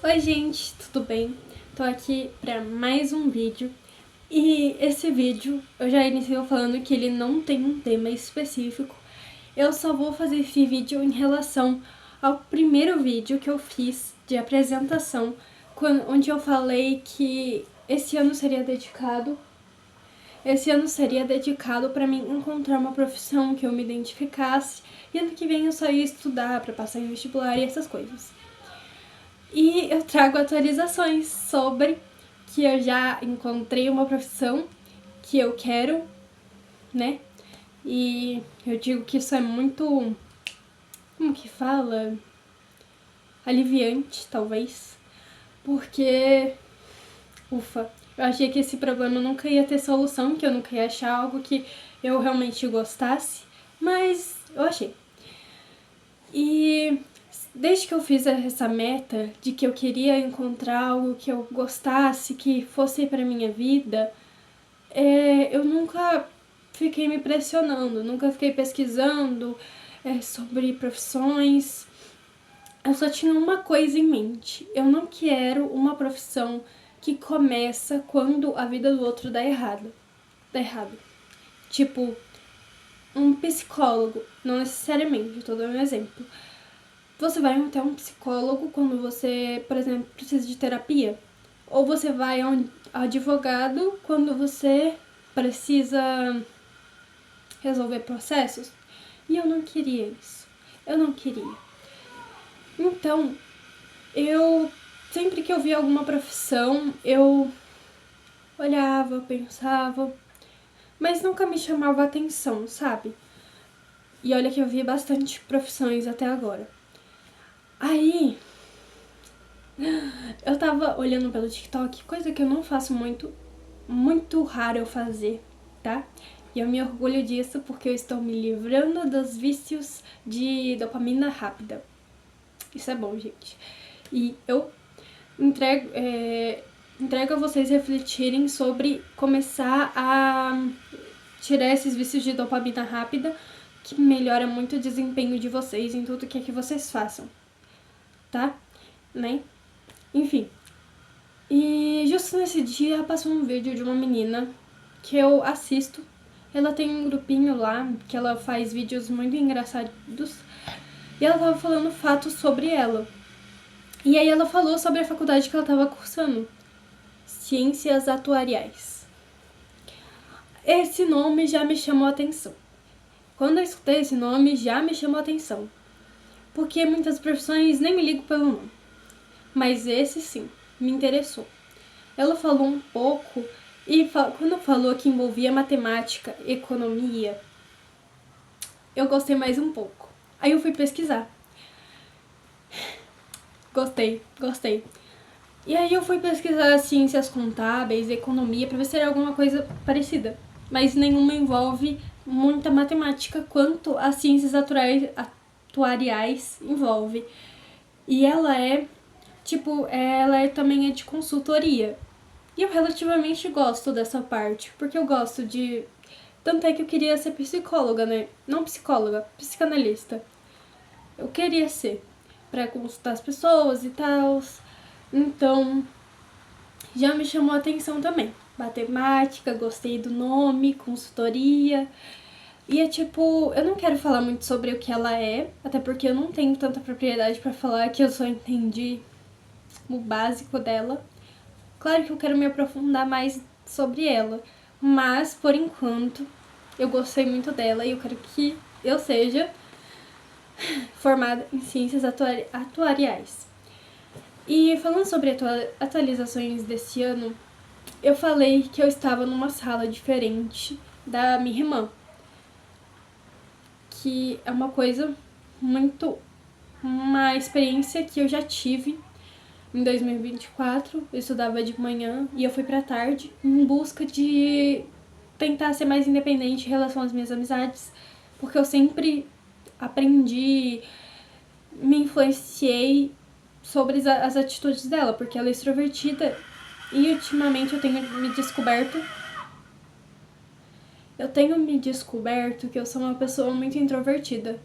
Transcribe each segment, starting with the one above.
Oi gente, tudo bem? Tô aqui pra mais um vídeo e esse vídeo eu já inicio falando que ele não tem um tema específico. Eu só vou fazer esse vídeo em relação ao primeiro vídeo que eu fiz de apresentação, onde eu falei que esse ano seria dedicado para mim encontrar uma profissão que eu me identificasse e ano que vem eu só ia estudar para passar em vestibular e essas coisas. E eu trago atualizações sobre que eu já encontrei uma profissão que eu quero, né? E eu digo que isso é muito, como que fala? Aliviante, talvez. Porque, ufa, eu achei que esse problema nunca ia ter solução, que eu nunca ia achar algo que eu realmente gostasse, mas eu achei. E desde que eu fiz essa meta de que eu queria encontrar algo que eu gostasse, que fosse pra minha vida, eu nunca fiquei me pressionando, nunca fiquei pesquisando sobre profissões. Eu só tinha uma coisa em mente. Eu não quero uma profissão que começa quando a vida do outro dá errado. Dá errado. Tipo, um psicólogo. Não necessariamente, estou dando um exemplo. Você vai até um psicólogo quando você, por exemplo, precisa de terapia. Ou você vai a um advogado quando você precisa resolver processos. E eu não queria isso. Eu não queria. Então, sempre que eu via alguma profissão, eu olhava, pensava, mas nunca me chamava atenção, sabe? E olha que eu vi bastante profissões até agora. Aí, eu tava olhando pelo TikTok, coisa que eu não faço muito raro eu fazer, tá? E eu me orgulho disso porque eu estou me livrando dos vícios de dopamina rápida. Isso é bom, gente. E eu entrego a vocês refletirem sobre começar a tirar esses vícios de dopamina rápida, que melhora muito o desempenho de vocês em tudo que é que vocês façam, tá? Né? Enfim. E justo nesse dia passou um vídeo de uma menina que eu assisto. Ela tem um grupinho lá que ela faz vídeos muito engraçados. E ela tava falando fatos sobre ela. E aí ela falou sobre a faculdade que ela tava cursando. Ciências Atuariais. Esse nome já me chamou a atenção. Quando eu escutei esse nome, já me chamou a atenção. Porque muitas profissões nem me ligo pelo nome. Mas esse sim, me interessou. Ela falou um pouco e quando falou que envolvia matemática, economia, eu gostei mais um pouco. Aí eu fui pesquisar. Gostei. E aí eu fui pesquisar ciências contábeis, economia, pra ver se era alguma coisa parecida. Mas nenhuma envolve muita matemática quanto as ciências atuariais envolve. E ela também é de consultoria. E eu relativamente gosto dessa parte, porque eu gosto de... Tanto é que eu queria ser psicóloga, né? Não psicóloga, psicanalista. Eu queria ser, pra consultar as pessoas e tal. Então, já me chamou a atenção também. Matemática, gostei do nome, consultoria. E eu não quero falar muito sobre o que ela é, até porque eu não tenho tanta propriedade pra falar que eu só entendi o básico dela. Claro que eu quero me aprofundar mais sobre ela, mas por enquanto eu gostei muito dela e eu quero que eu seja formada em ciências atuariais. E falando sobre atualizações desse ano, eu falei que eu estava numa sala diferente da minha irmã, que é uma experiência que eu já tive em 2024. Eu estudava de manhã e eu fui pra tarde em busca de tentar ser mais independente em relação às minhas amizades, porque eu sempre aprendi, me influenciei sobre as atitudes dela, porque ela é extrovertida e ultimamente eu tenho me descoberto que eu sou uma pessoa muito introvertida.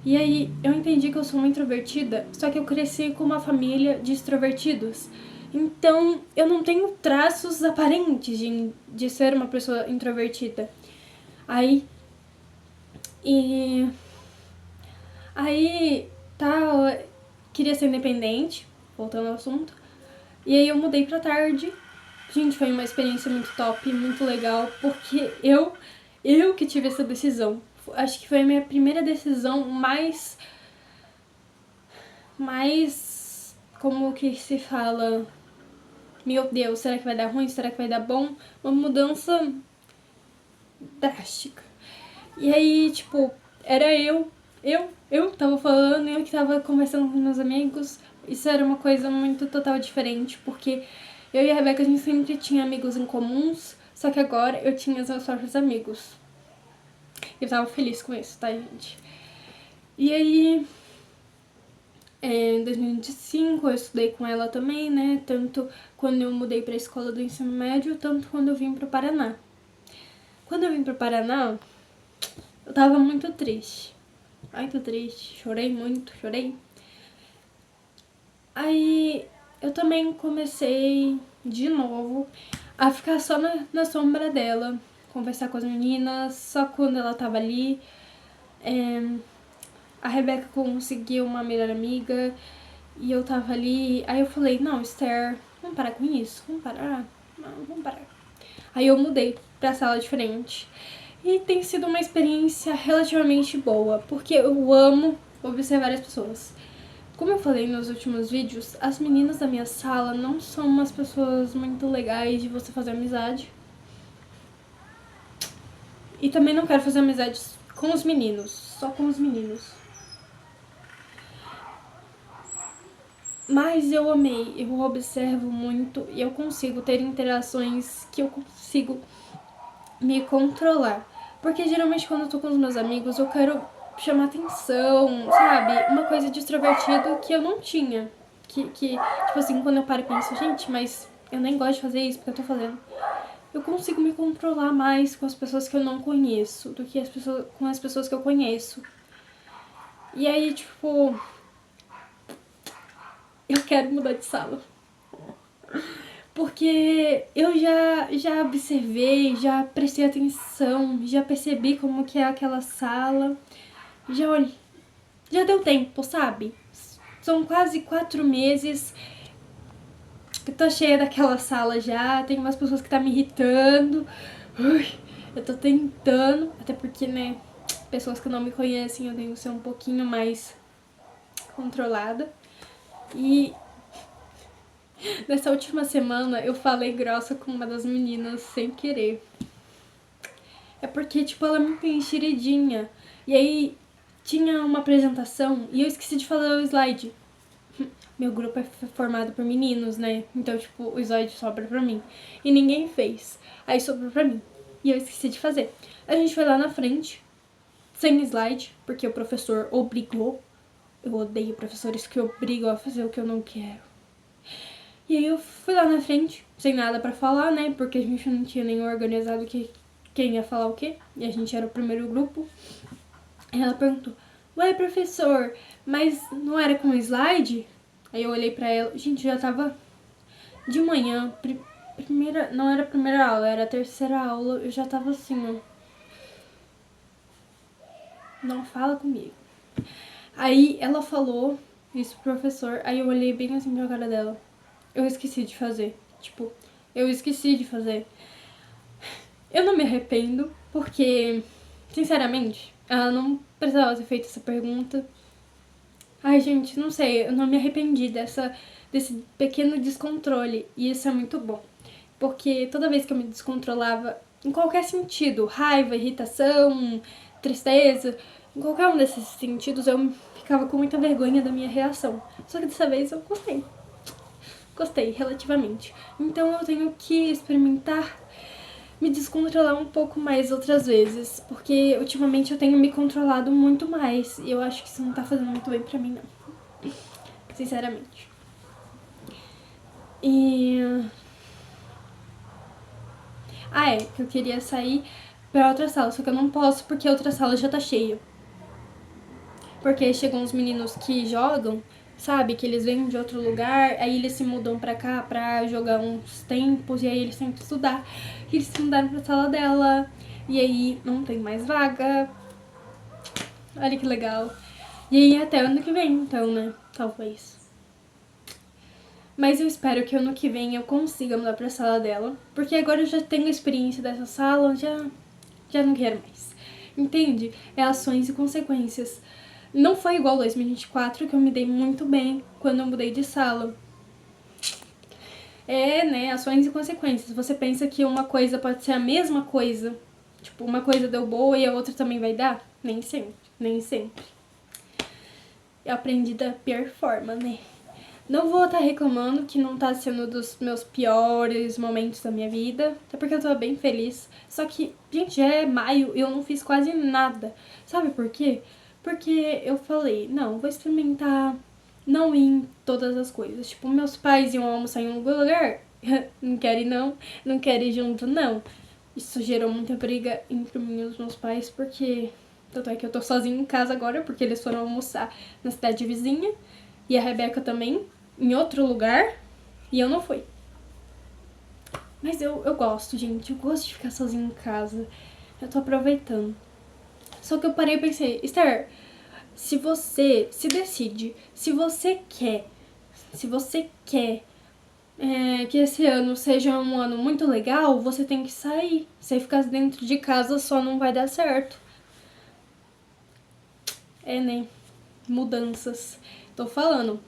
E aí eu entendi que eu sou uma introvertida, só que eu cresci com uma família de extrovertidos. Então eu não tenho traços aparentes de ser uma pessoa introvertida. Aí. E. Aí. Tá. Queria ser independente, voltando ao assunto. E aí eu mudei pra tarde. Gente, foi uma experiência muito top, muito legal, porque eu que tive essa decisão. Acho que foi a minha primeira decisão mais, como que se fala? Meu Deus, será que vai dar ruim? Será que vai dar bom? Uma mudança drástica. E aí, tipo, era eu tava falando, eu que tava conversando com meus amigos. Isso era uma coisa muito total diferente, porque eu e a Rebeca, a gente sempre tinha amigos em comuns, só que agora eu tinha os meus próprios amigos. Eu tava feliz com isso, tá, gente? E aí, em 2025, eu estudei com ela também, né? Tanto quando eu mudei pra escola do ensino médio, tanto quando eu vim pro Paraná. Quando eu vim pro Paraná, eu tava muito triste. Muito triste. Chorei muito, chorei. Aí eu também comecei de novo a ficar só na sombra dela, conversar com as meninas, só quando ela tava ali. A Rebeca conseguiu uma melhor amiga e eu tava ali. Aí eu falei, não, Esther, vamos parar com isso, vamos parar. Não, vamos parar. Aí eu mudei pra sala diferente. E tem sido uma experiência relativamente boa, porque eu amo observar as pessoas. Como eu falei nos últimos vídeos, as meninas da minha sala não são umas pessoas muito legais de você fazer amizade. E também não quero fazer amizades com os meninos, só com os meninos. Mas eu amei, eu observo muito e eu consigo ter interações que eu consigo me controlar. Porque geralmente quando eu tô com os meus amigos eu quero chamar atenção, sabe? Uma coisa de extrovertido que eu não tinha. Tipo assim, quando eu paro e penso, gente, mas eu nem gosto de fazer isso porque eu tô fazendo. Eu consigo me controlar mais com as pessoas que eu não conheço do que com as pessoas que eu conheço. E aí, tipo, eu quero mudar de sala. Porque eu já observei, já prestei atenção, já percebi como que é aquela sala. Já deu tempo, sabe? São quase 4 meses que eu tô cheia daquela sala já. Tem umas pessoas que tá me irritando. Eu tô tentando, até porque, né, pessoas que não me conhecem, eu tenho que ser um pouquinho mais controlada. E nessa última semana eu falei grossa com uma das meninas sem querer. É porque, tipo, ela é muito enxeridinha. E aí tinha uma apresentação e eu esqueci de fazer o slide. Meu grupo é formado por meninos, né? Então, tipo, o slide sobra pra mim. E ninguém fez. Aí sobrou pra mim. E eu esqueci de fazer. A gente foi lá na frente, sem slide, porque o professor obrigou. Eu odeio professores que obrigam a fazer o que eu não quero. E aí eu fui lá na frente, sem nada pra falar, né? Porque a gente não tinha nem organizado quem ia falar o quê. E a gente era o primeiro grupo. E ela perguntou, ué, professor, mas não era com slide? Aí eu olhei pra ela, gente, já tava de manhã, não era a primeira aula, era a terceira aula, eu já tava assim, ó. Não fala comigo. Aí ela falou isso pro professor, aí eu olhei bem assim pra cara dela. Eu esqueci de fazer, tipo, eu esqueci de fazer. Eu não me arrependo, porque, sinceramente, ela não precisava ter feito essa pergunta. Ai, gente, não sei, eu não me arrependi desse pequeno descontrole, e isso é muito bom. Porque toda vez que eu me descontrolava, em qualquer sentido, raiva, irritação, tristeza, em qualquer um desses sentidos, eu ficava com muita vergonha da minha reação. Só que dessa vez eu gostei. Gostei, relativamente. Então eu tenho que experimentar me descontrolar um pouco mais outras vezes, porque ultimamente eu tenho me controlado muito mais e eu acho que isso não tá fazendo muito bem pra mim, não. Sinceramente. E... que eu queria sair pra outra sala, só que eu não posso porque a outra sala já tá cheia. Porque chegam uns meninos que jogam, sabe? Que eles vêm de outro lugar, aí eles se mudam pra cá pra jogar uns tempos, e aí eles têm que estudar. E eles se mudaram pra sala dela, e aí não tem mais vaga. Olha que legal. E aí até ano que vem, então, né? Talvez. Mas eu espero que ano que vem eu consiga mudar pra sala dela. Porque agora eu já tenho experiência dessa sala, já não quero mais. Entende? É ações e consequências. Não foi igual 2024, que eu me dei muito bem quando eu mudei de sala. É, né? Ações e consequências. Você pensa que uma coisa pode ser a mesma coisa. Tipo, uma coisa deu boa e a outra também vai dar? Nem sempre, nem sempre. Eu aprendi da pior forma, né? Não vou estar reclamando que não tá sendo dos meus piores momentos da minha vida, até porque eu tô bem feliz. Só que, gente, já é maio e eu não fiz quase nada. Sabe por quê? Porque eu falei, não, vou experimentar não ir em todas as coisas. Tipo, meus pais iam almoçar em algum lugar, não quero ir não quero ir junto não. Isso gerou muita briga entre mim e os meus pais, porque tanto é que eu tô sozinha em casa agora, porque eles foram almoçar na cidade vizinha, e a Rebeca também, em outro lugar, e eu não fui. Mas eu gosto, gente, eu gosto de ficar sozinha em casa. Eu tô aproveitando. Só que eu parei e pensei, Esther, se você se decide, se você quer que esse ano seja um ano muito legal, você tem que sair. Se ficar dentro de casa só não vai dar certo. É, né? Mudanças. Tô falando.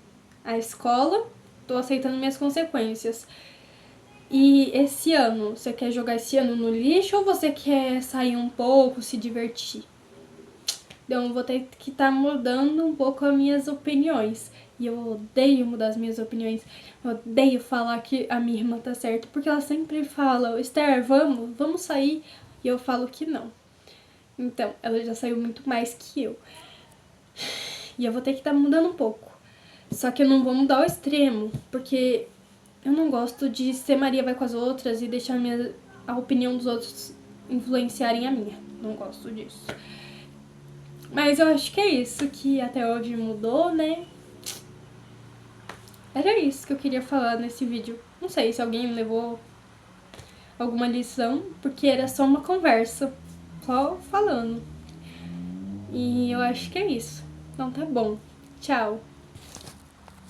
A escola, tô aceitando minhas consequências. E esse ano, você quer jogar esse ano no lixo ou você quer sair um pouco, se divertir? Então eu vou ter que estar mudando um pouco as minhas opiniões. E eu odeio mudar as minhas opiniões. Eu odeio falar que a minha irmã tá certa, porque ela sempre fala, Esther, vamos sair. E eu falo que não. Então, ela já saiu muito mais que eu. E eu vou ter que estar mudando um pouco. Só que eu não vou mudar ao extremo, porque eu não gosto de ser Maria vai com as outras e deixar a opinião dos outros influenciarem a minha. Não gosto disso. Mas eu acho que é isso que até hoje mudou, né? Era isso que eu queria falar nesse vídeo. Não sei se alguém levou alguma lição, porque era só uma conversa. Só falando. E eu acho que é isso. Então tá bom. Tchau.